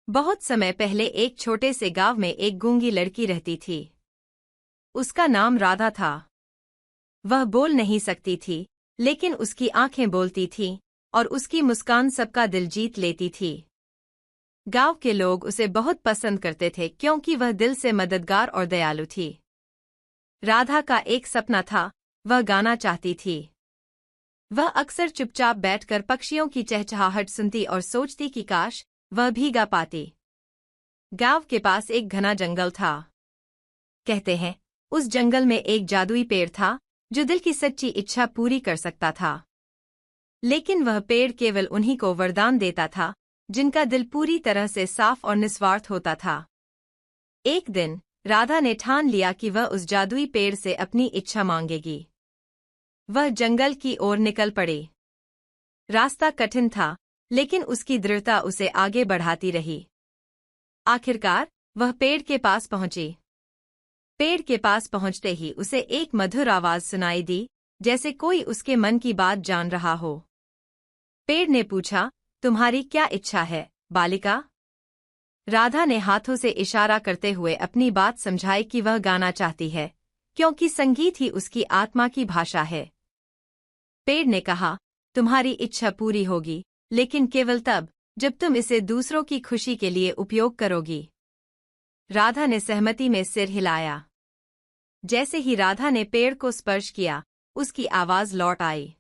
बहुत समय पहले एक छोटे से गांव में एक गूंगी लड़की रहती थी। उसका नाम राधा था। वह बोल नहीं सकती थी, लेकिन उसकी आंखें बोलती थीं और उसकी मुस्कान सबका दिल जीत लेती थी। गांव के लोग उसे बहुत पसंद करते थे क्योंकि वह दिल से मददगार और दयालु थी। राधा का एक सपना था, वह गाना चाहती थी। वह अक्सर चुपचाप बैठकर पक्षियों की चहचहाहट सुनती और सोचती कि काश वह भी गा पाती। गांव के पास एक घना जंगल था। कहते हैं, उस जंगल में एक जादुई पेड़ था जो दिल की सच्ची इच्छा पूरी कर सकता था। लेकिन वह पेड़ केवल उन्हीं को वरदान देता था जिनका दिल पूरी तरह से साफ और निस्वार्थ होता था। एक दिन राधा ने ठान लिया कि वह उस जादुई पेड़ से अपनी इच्छा मांगेगी। वह जंगल की ओर निकल पड़ी। रास्ता कठिन था, लेकिन उसकी दृढ़ता उसे आगे बढ़ाती रही। आखिरकार वह पेड़ के पास पहुंची। पेड़ के पास पहुंचते ही उसे एक मधुर आवाज सुनाई दी, जैसे कोई उसके मन की बात जान रहा हो। पेड़ ने पूछा, तुम्हारी क्या इच्छा है, बालिका? राधा ने हाथों से इशारा करते हुए अपनी बात समझाई कि वह गाना चाहती है, क्योंकि संगीत ही उसकी आत्मा की भाषा है। पेड़ ने कहा, तुम्हारी इच्छा पूरी होगी, लेकिन केवल तब जब तुम इसे दूसरों की खुशी के लिए उपयोग करोगी। राधा ने सहमति में सिर हिलाया। जैसे ही राधा ने पेड़ को स्पर्श किया, उसकी आवाज लौट आई।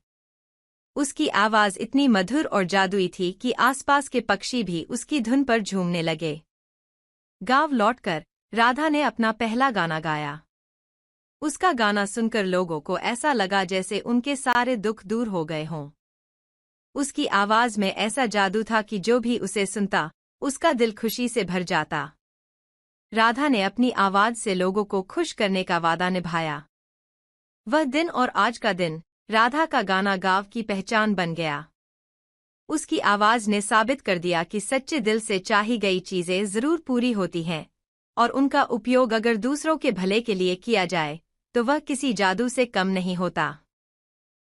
उसकी आवाज इतनी मधुर और जादुई थी कि आसपास के पक्षी भी उसकी धुन पर झूमने लगे। गांव लौटकर राधा ने अपना पहला गाना गाया। उसका गाना सुनकर लोगों को ऐसा लगा जैसे उनके सारे दुख दूर हो गए हों। उसकी आवाज में ऐसा जादू था कि जो भी उसे सुनता, उसका दिल खुशी से भर जाता। राधा ने अपनी आवाज से लोगों को खुश करने का वादा निभाया। वह दिन और आज का दिन राधा का गाना गांव की पहचान बन गया। उसकी आवाज ने साबित कर दिया कि सच्चे दिल से चाही गई चीजें जरूर पूरी होती हैं, और उनका उपयोग अगर दूसरों के भले के लिए किया जाए तो वह किसी जादू से कम नहीं होता।